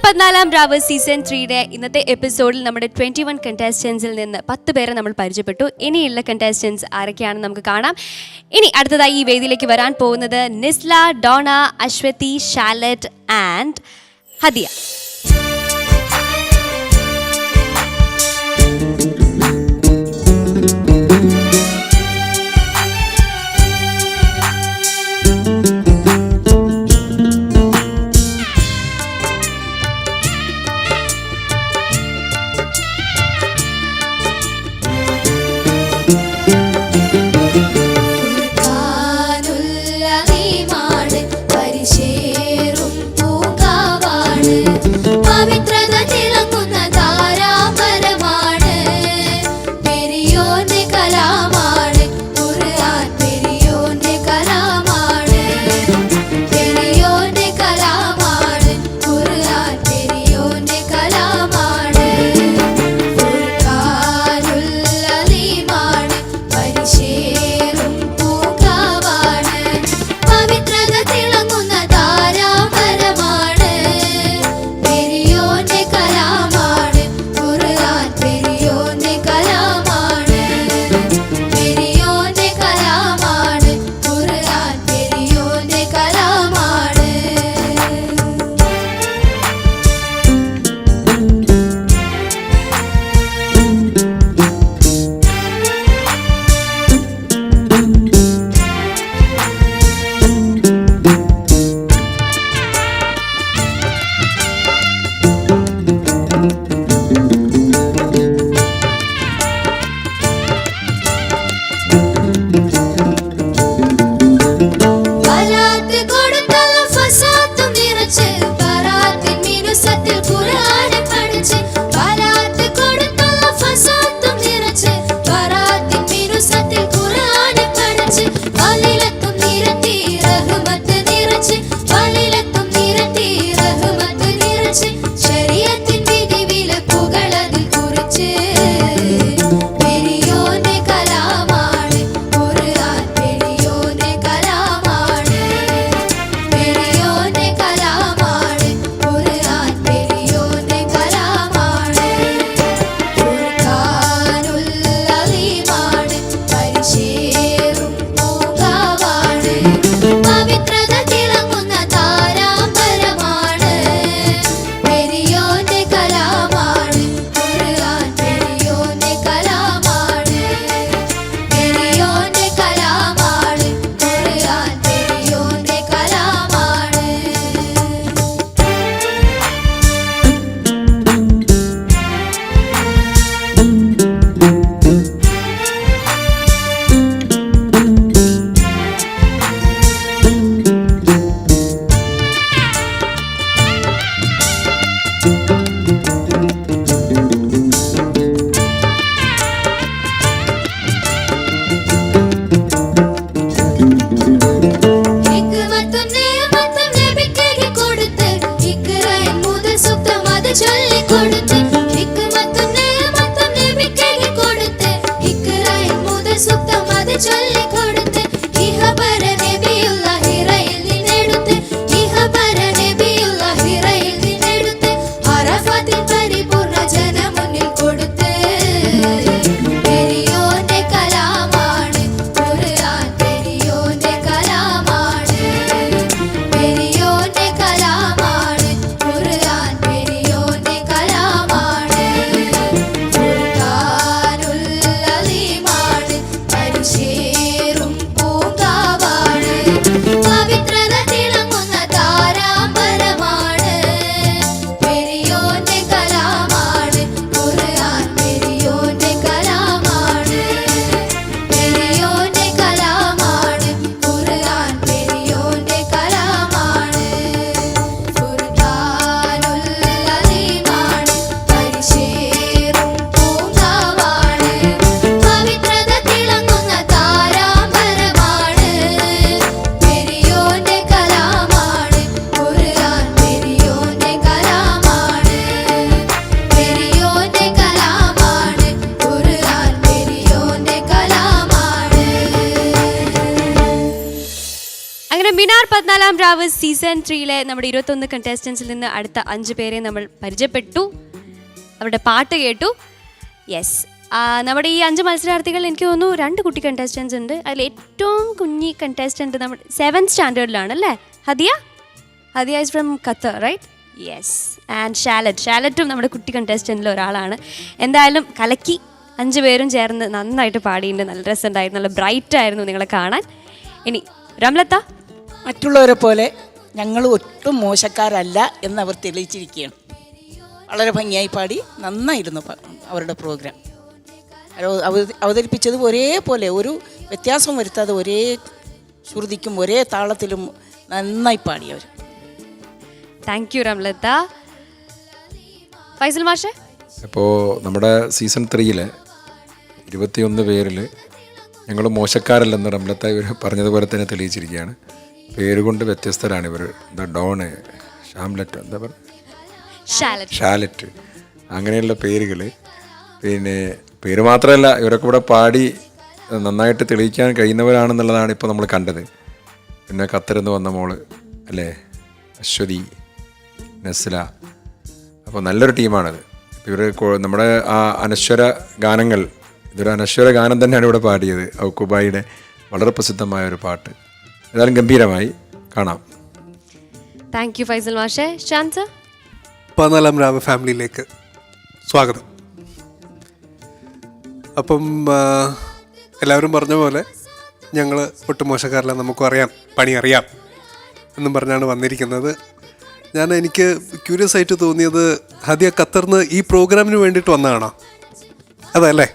14 രാവ് സീസൺ 3യുടെ ഇന്നത്തെ എപ്പിസോഡിൽ നമ്മുടെ 21 കണ്ടസ്റ്റൻസിൽ നിന്ന് 10 പേരെ നമ്മൾ പരിചയപ്പെട്ടു. ഇനിയുള്ള കണ്ടസ്റ്റൻസ് ആരൊക്കെയാണെന്ന് നമുക്ക് കാണാം. ഇനി അടുത്തതായി ഈ വേദിയിലേക്ക് വരാൻ പോകുന്നത് നിസ്ല, ഡോണ, അശ്വതി, ഷാലറ്റ് ആൻഡ് ഹദിയ. കലാമാണ് അങ്ങനെ മിനാർ 14-ാം രാവ് സീസൺ 3-ലെ നമ്മുടെ 21 കണ്ടസ്റ്റൻസിൽ നിന്ന് അടുത്ത 5 പേരെ നമ്മൾ പരിചയപ്പെട്ടു, അവരുടെ പാട്ട് കേട്ടു. യെസ്, നമ്മുടെ ഈ 5 മത്സരാർത്ഥികൾ എനിക്ക് തോന്നുന്നു 2 കുട്ടി കണ്ടസ്റ്റൻസ് ഉണ്ട്. അതിൽ ഏറ്റവും കുഞ്ഞി കണ്ടസ്റ്റൻറ്റ് നമ്മുടെ 7th സ്റ്റാൻഡേർഡിലാണ് അല്ലേ? Hadiya is from Qatar, right? Yes. And ഷാലറ്റും നമ്മുടെ കുട്ടി കണ്ടസ്റ്റൻറ്റിൽ ഒരാളാണ്. എന്തായാലും കലക്കി 5 പേരും ചേർന്ന് നന്നായിട്ട് പാടിയിട്ടുണ്ട്. നല്ല രസമുണ്ടായിരുന്നു, നല്ല ബ്രൈറ്റ് ആയിരുന്നു നിങ്ങളെ കാണാൻ. ഇനി റംലത്ത, മറ്റുള്ളവരെ പോലെ ഞങ്ങൾ ഒട്ടും മോശക്കാരല്ല എന്നവർ തെളിയിച്ചിരിക്കുകയാണ്. വളരെ ഭംഗിയായി പാടി, നന്നായിരുന്നു അവരുടെ പ്രോഗ്രാം. അവതരിപ്പിച്ചത് ഒരേപോലെ, ഒരു വ്യത്യാസം വരുത്താതെ ഒരേ ശ്രുതിക്കും ഒരേ താളത്തിലും നന്നായി പാടിയവർ. Thank you റംലത്ത. ഫൈസൽ മാഷേ, ഇപ്പോൾ നമ്മുടെ സീസൺ 3-ലെ 21 പേരിൽ ഞങ്ങൾ മോശക്കാരല്ലെന്ന് റംലത്ത ഇവർ പറഞ്ഞതുപോലെ തന്നെ തെളിയിച്ചിരിക്കുകയാണ്. പേരുകൊണ്ട് വ്യത്യസ്തരാണ് ഇവർ. എന്താ ഡോണ്, ഷാംലറ്റ്, എന്താ പറയുക, ഷാലറ്റ്, അങ്ങനെയുള്ള പേരുകൾ. പിന്നെ പേര് മാത്രമല്ല, ഇവരൊക്കെ ഇവിടെ പാടി നന്നായിട്ട് തെളിയിക്കാൻ കഴിയുന്നവരാണെന്നുള്ളതാണ് ഇപ്പോൾ നമ്മൾ കണ്ടത്. പിന്നെ ഖത്തറിൽ നിന്ന് വന്ന മോള് അല്ലേ, അശ്വതി, നസ്ല. അപ്പോൾ നല്ലൊരു ടീമാണത്. ഇവർ നമ്മുടെ ആ അനശ്വര ഗാനങ്ങൾ, ഇതൊരു അനശ്വര ഗാനം തന്നെയാണ് ഇവിടെ പാടിയത്. ഔക്കുബായിയുടെ വളരെ പ്രസിദ്ധമായ ഒരു പാട്ട്. ഏതായാലും ഗംഭീരമായി കാണാം. താങ്ക് യു ഫൈസൽ മാഷേ. ഷാൻസ, 14-ാം രാവ് ഫാമിലിയിലേക്ക് സ്വാഗതം. അപ്പം എല്ലാവരും പറഞ്ഞ പോലെ ഞങ്ങൾ ഒട്ടും മോശക്കാരല്ല, നമുക്കും അറിയാം, പണി അറിയാം എന്നും പറഞ്ഞാണ് വന്നിരിക്കുന്നത്. എനിക്ക് ക്യൂരിയസ് ആയിട്ട് തോന്നിയത്, ഹദിയ ഖത്തറിന്ന് ഈ പ്രോഗ്രാമിന് വേണ്ടിയിട്ട് വന്നതാണോ? അതല്ലേ?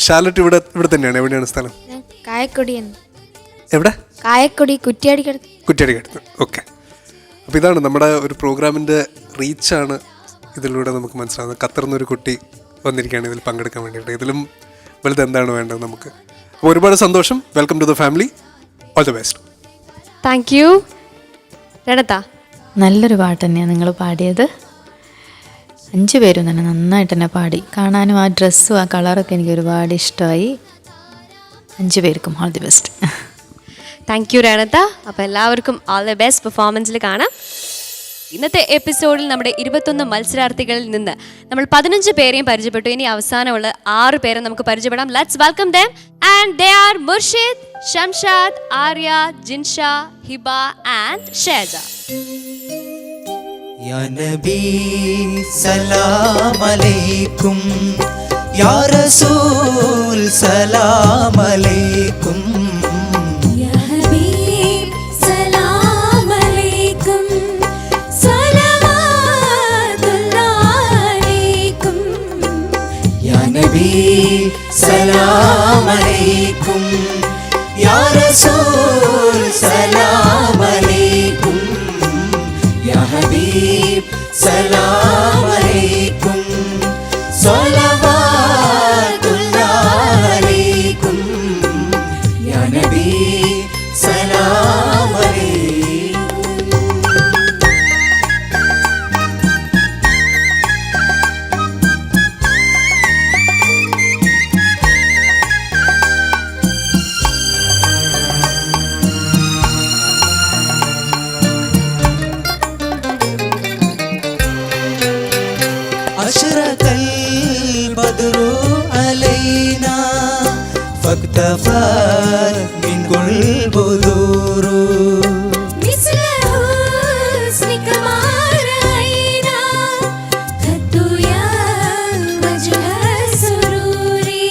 ഷാലറ്റ് ഇവിടെ തന്നെയാണ്. എവിടെയാണ് സ്ഥലം? കായക്കൊടിയാണ്. എവിടെ? കായക്കൊടി, കുറ്റ്യാടിക്കടുത്ത്. ഓക്കെ. അപ്പോൾ ഇതാണ് നമ്മുടെ ഒരു പ്രോഗ്രാമിൻ്റെ റീച്ചാണ് ഇതിലൂടെ നമുക്ക് മനസ്സിലാകുന്നത്. ഖത്തറിൽ നിന്നൊരു കുട്ടി വന്നിരിക്കുകയാണ് ഇതിൽ പങ്കെടുക്കാൻ വേണ്ടിയിട്ട്. ഇതിലും വലുത് എന്താണ് വേണ്ടത് നമുക്ക്? അപ്പോൾ ഒരുപാട് സന്തോഷം. Welcome to the family. All the best. Thank you. Ranatha, നല്ലൊരു പാട്ട് തന്നെയാണ് നിങ്ങൾ പാടിയത്. 5 പേരും തന്നെ നന്നായിട്ട് തന്നെ പാടി. കാണാനും ആ ഡ്രസ്സും ആ കളറൊക്കെ എനിക്ക് ഒരുപാട് ഇഷ്ടമായി. 5 പേർക്കും all the best. Thank you Ranatha. അപ്പോൾ എല്ലാവർക്കും ഓൾ ദി ബെസ്റ്റ് പെർഫോമൻസിൽ കാണാം. ഇന്നത്തെ എപ്പിസോഡിൽ നമ്മുടെ 21 മത്സരാർത്ഥികളിൽ നിന്ന് നമ്മൾ 15 പേരെയും പരിചയപ്പെട്ടു. ഇനി അവസാനമുള്ള 6 പേരെ നമുക്ക് പരിചയപ്പെടാം. Let's welcome them. And they are Murshid, Shamshad, Arya, Jinsha, Hiba and Sheja. या नबी सलाम अलैकुम, या रसूल सलाम अलैकुम, या हबीब सलाम अलैकुम, सलावतुल्लाह अलैकुम, या नबी सलाम अलैकुम, या रसूल सलाम अलैकुम, या हबीब सलाम अलैकुम, सलावतुल्लाह अलैकुम, या नबी सलाम अलैकुम. أشرق البدر علينا فاكتفت من كل بدور, مثل حسنك ما رأينا قط يا وجه سروري.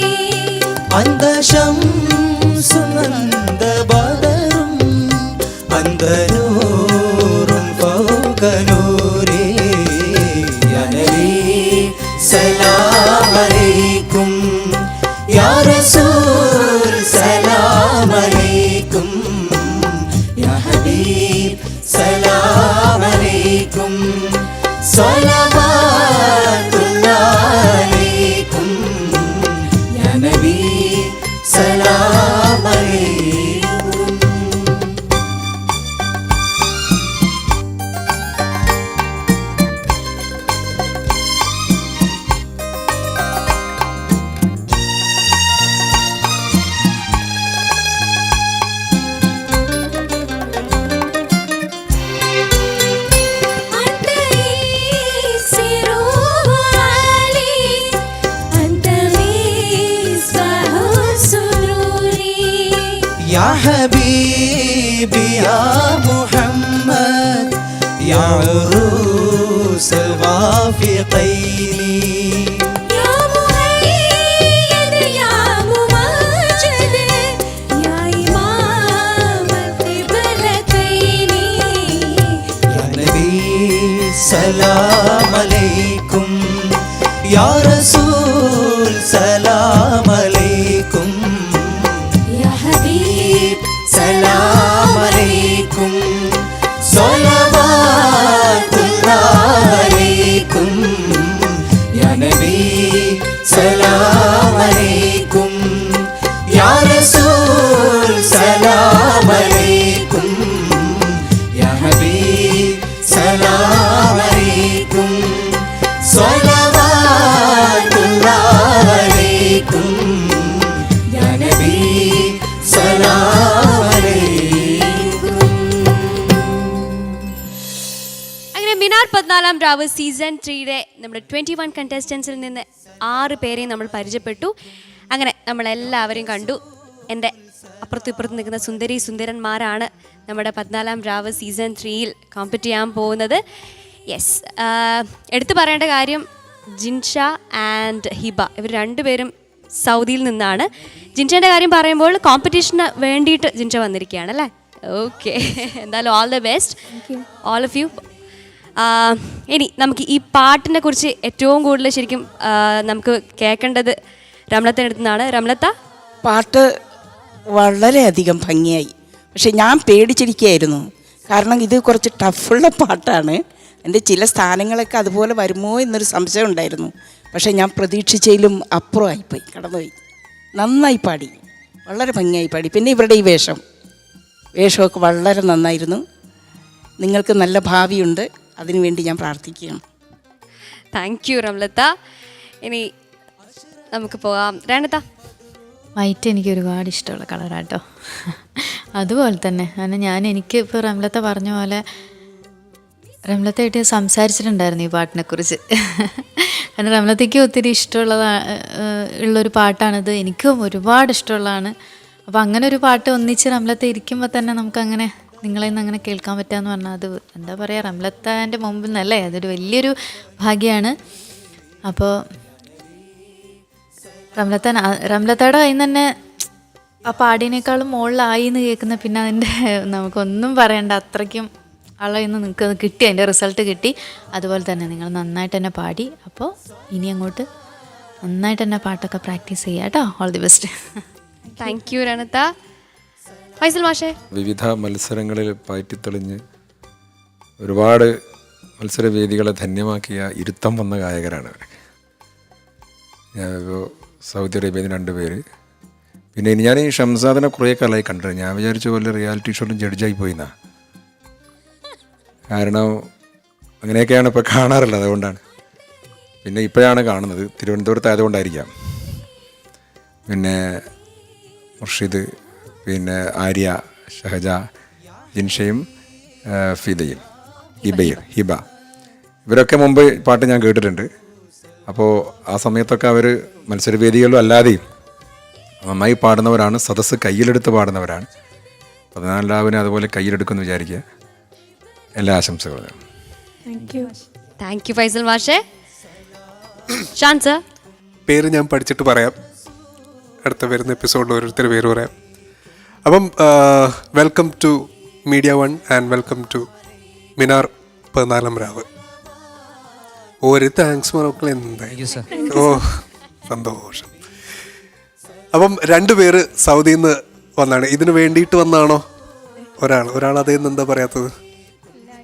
أنت شمس أنت بدر أنت نور فوق نوري, يا نبي سلام عليكم, يا رسول سلام عليكم, يا حبيب سلام عليكم, صلوات الله عليكم, يا نبي سلام عليكم. يا حبيبي يا محمد يا عروس الوافقين يا مؤيد يا ممجد يا إمام القبلتين يا نبي سلام عليكم يا رسول سلام عليكم يا حبيب سلام عليكم صلوات الله عليكم يا نبي سلام عليكم يا رسول سلام عليكم يا حبيب سلام عليكم صلوات الله عليكم يا نبي سلام عليكم അങ്ങനെ മിനാർ 14-ാം രാവ് സീസൺ 3യുടെ നമ്മുടെ 21 കണ്ടസ്റ്റൻസിൽ നിന്ന് 6 പേരെയും നമ്മൾ പരിചയപ്പെട്ടു. അങ്ങനെ നമ്മളെല്ലാവരെയും കണ്ടു. എൻ്റെ അപ്പുറത്തും ഇപ്പുറത്തും നിൽക്കുന്ന സുന്ദരി സുന്ദരന്മാരാണ് നമ്മുടെ 14-ാം രാവ് സീസൺ 3യിൽ കോമ്പറ്റ് ചെയ്യാൻ പോകുന്നത്. യെസ്, എടുത്തു പറയേണ്ട കാര്യം ജിൻഷ ആൻഡ് ഹിബ ഇവർ രണ്ടുപേരും സൗദിയിൽ നിന്നാണ്. ജിൻഷയുടെ കാര്യം പറയുമ്പോൾ കോമ്പറ്റീഷന് വേണ്ടിയിട്ട് ജിൻഷ വന്നിരിക്കുകയാണ് അല്ലേ? ഓക്കെ, എന്തായാലും all the best all of you. ഇനി നമുക്ക് ഈ പാട്ടിനെ കുറിച്ച് ഏറ്റവും കൂടുതൽ ശരിക്കും നമുക്ക് കേൾക്കേണ്ടത് റംലത്തിൻ്റെ അടുത്ത് നിന്നാണ്. റംലത്ത, പാട്ട് വളരെയധികം ഭംഗിയായി. പക്ഷെ ഞാൻ പേടിച്ചിരിക്കുകയായിരുന്നു, കാരണം ഇത് കുറച്ച് ടഫുള്ള പാട്ടാണ്. എൻ്റെ ചില സ്ഥാനങ്ങളൊക്കെ അതുപോലെ വരുമോ എന്നൊരു സംശയം ഉണ്ടായിരുന്നു. പക്ഷേ ഞാൻ പ്രതീക്ഷിച്ചതിലും അപ്പുറമായിപ്പോയി, കടന്നുപോയി. നന്നായി പാടി, വളരെ ഭംഗിയായി പാടി. പിന്നെ ഇവരുടെ ഈ വേഷമൊക്കെ വളരെ നന്നായിരുന്നു. നിങ്ങൾക്ക് നല്ല ഭാവിയുണ്ട്, അതിനുവേണ്ടി ഞാൻ പ്രാർത്ഥിക്കുകയാണ്. Thank you റംലത്ത. ഇനി നമുക്ക് പോകാം. രേണത്ത, വൈറ്റ് എനിക്ക് ഒരുപാട് ഇഷ്ടമുള്ള കളറാട്ടോ. അതുപോലെ തന്നെ കാരണം എനിക്ക് ഇപ്പോൾ റംലത്ത പറഞ്ഞ പോലെ റംലത്തായിട്ട് സംസാരിച്ചിട്ടുണ്ടായിരുന്നു ഈ പാട്ടിനെക്കുറിച്ച്. കാരണം റംലത്തയ്ക്ക് ഒത്തിരി ഉള്ളൊരു പാട്ടാണിത്, എനിക്കും ഒരുപാട് ഇഷ്ടമുള്ളതാണ്. അപ്പോൾ അങ്ങനെ ഒരു പാട്ട് ഒന്നിച്ച് റംലത്ത ഇരിക്കുമ്പോൾ തന്നെ നമുക്കങ്ങനെ നിങ്ങളെ നിന്ന് അങ്ങനെ കേൾക്കാൻ പറ്റുകയെന്ന് പറഞ്ഞാൽ അത് എന്താ പറയുക, റംലത്താൻ്റെ മുമ്പിൽ നിന്നല്ലേ, അതൊരു വലിയൊരു ഭാഗ്യമാണ്. അപ്പോൾ റംലത്തയുടെ കയ്യിൽ നിന്ന് തന്നെ ആ പാടിനേക്കാളും മുകളിലായി എന്ന് കേൾക്കുന്ന പിന്നെ അതിൻ്റെ നമുക്കൊന്നും പറയണ്ട, അത്രയ്ക്കും ആളെ ഇന്ന് നിങ്ങൾക്ക് അത് കിട്ടി, അതിൻ്റെ റിസൾട്ട് കിട്ടി. അതുപോലെ തന്നെ നിങ്ങൾ നന്നായിട്ട് തന്നെ പാടി. അപ്പോൾ ഇനി അങ്ങോട്ട് നന്നായിട്ട് തന്നെ പാട്ടൊക്കെ പ്രാക്ടീസ് ചെയ്യുക കേട്ടോ. All the best. Thank you Renatha. Faisal മാഷേ, വിവിധ മത്സരങ്ങളിൽ പയറ്റിത്തെളിഞ്ഞ് ഒരുപാട് മത്സരവേദികളെ ധന്യമാക്കിയ ഇരുത്തം വന്ന ഗായകരാണ് അവർ. ഇപ്പോൾ സൗദി അറേബ്യയിൽ 2 പേര്. പിന്നെ ഞാൻ ഈ ഷംസാദിനെ കുറേ കാലമായി കണ്ടത്. ഞാൻ വിചാരിച്ച പോലെ റിയാലിറ്റി ഷോയിലും ജഡ്ജായി പോയിന്നാ. കാരണം അങ്ങനെയൊക്കെയാണ് ഇപ്പോൾ കാണാറുള്ളത്, അതുകൊണ്ടാണ്. പിന്നെ ഇപ്പോഴാണ് കാണുന്നത്, തിരുവനന്തപുരത്ത് ആയതുകൊണ്ടായിരിക്കാം. പിന്നെ മുർഷിദ്, പിന്നെ ആര്യ, ഷഹജ, ജിൻഷയും ഫിദയും ഹിബ ഇവരൊക്കെ മുമ്പ് പാട്ട് ഞാൻ കേട്ടിട്ടുണ്ട്. അപ്പോൾ ആ സമയത്തൊക്കെ അവർ മത്സരവേദികളിലും അല്ലാതെയും നന്നായി പാടുന്നവരാണ്, സദസ്സ് കയ്യിലെടുത്ത് പാടുന്നവരാണ്. 14 രാവിനെ അതുപോലെ കയ്യിലെടുക്കുമെന്ന് വിചാരിക്കുക. എല്ലാ ആശംസകളും. താങ്ക് യു ഫൈസൽ മാഷേ. ഷാൻ സർ, പേര് ഞാൻ പഠിച്ചിട്ട് പറയാം, അടുത്ത വരുന്ന എപ്പിസോഡിൽ ഓരോരുത്തർ പേര് പറയാം. അപ്പം welcome to media 1 and welcome to Minar 14-ാം രാവ്. ഒരു താങ്ക്സ് മക്കൾ, എന്തായി ഓ സന്തോഷം. അപ്പം 2 പേര് സൗദിയിൽ നിന്ന് വന്നാണ്. ഇതിന് വേണ്ടിയിട്ട് വന്നാണോ? ഒരാൾ അതേ എന്താ പറയാത്തത്?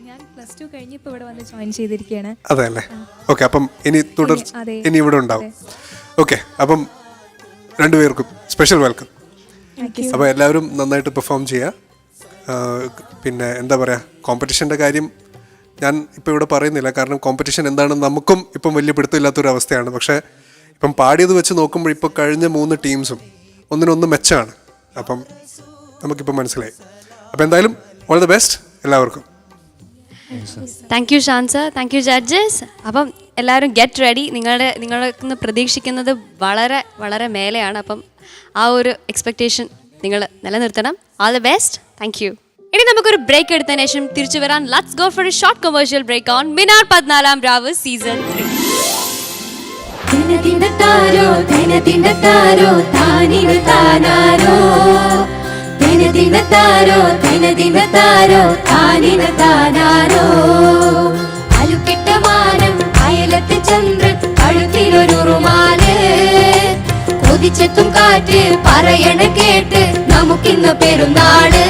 ഞാൻ +2 കഴിഞ്ഞ് ഇപ്പോൾ ഇവിടെ വന്ന് ജോയിൻ ചെയ്തിരിക്കുകയാണ്. അതെ അല്ലേ? ഓക്കെ, അപ്പം ഇനി ഇവിടെ ഉണ്ടാവും. ഓക്കെ, അപ്പം 2 പേർക്കും സ്പെഷ്യൽ വെൽക്കം. അപ്പോൾ എല്ലാവരും നന്നായിട്ട് പെർഫോം ചെയ്യുക. പിന്നെ എന്താ പറയുക, കോമ്പറ്റീഷൻ്റെ കാര്യം ഞാൻ ഇപ്പോൾ ഇവിടെ പറയുന്നില്ല, കാരണം കോമ്പറ്റീഷൻ എന്താണെന്ന് നമുക്കും ഇപ്പം വലിയ പിടുത്തമില്ലാത്തൊരു അവസ്ഥയാണ്. പക്ഷേ ഇപ്പം പാടിയത് വെച്ച് നോക്കുമ്പോൾ ഇപ്പോൾ കഴിഞ്ഞ 3 ടീംസും ഒന്നിനൊന്ന് മെച്ചമാണ്. അപ്പം നമുക്കിപ്പോൾ മനസ്സിലായി. അപ്പോൾ എന്തായാലും ഓൾ ദി ബെസ്റ്റ് എല്ലാവർക്കും. Thank you Shan sir, thank you judges. അപ്പം എല്ലാവരും ഗെറ്റ് റെഡി. നിങ്ങൾക്ക് പ്രതീക്ഷിക്കുന്നത് വളരെ വളരെ മേലെയാണ്. അപ്പം ആ ഒരു എക്സ്പെക്റ്റേഷൻ നിങ്ങൾ നിലനിർത്തണം. All the best. Thank you. ഇനി നമുക്കൊരു ബ്രേക്ക് എടുത്തതിന് ശേഷം തിരിച്ചു വരാൻ. Let's go for a short commercial break on Minar 14ാം രാവ് സീസൺ 3. ദിനദിനത്താരോ ദിനദിനത്താരോ താനിനു താനാരോ ദിനദിനത്താരോ ദിനദിനത്താരോ താനിനു താനാരോ അലുക്കിട്ട മാനം അയലത്തെ ചന്ദ്രൻ കഴുത്തിലൊരു റുമാല് കൊതിച്ചെത്തും കാറ്റ് പറയണ കേട്ട് നമുക്കിന്ന് പെരുന്നാള്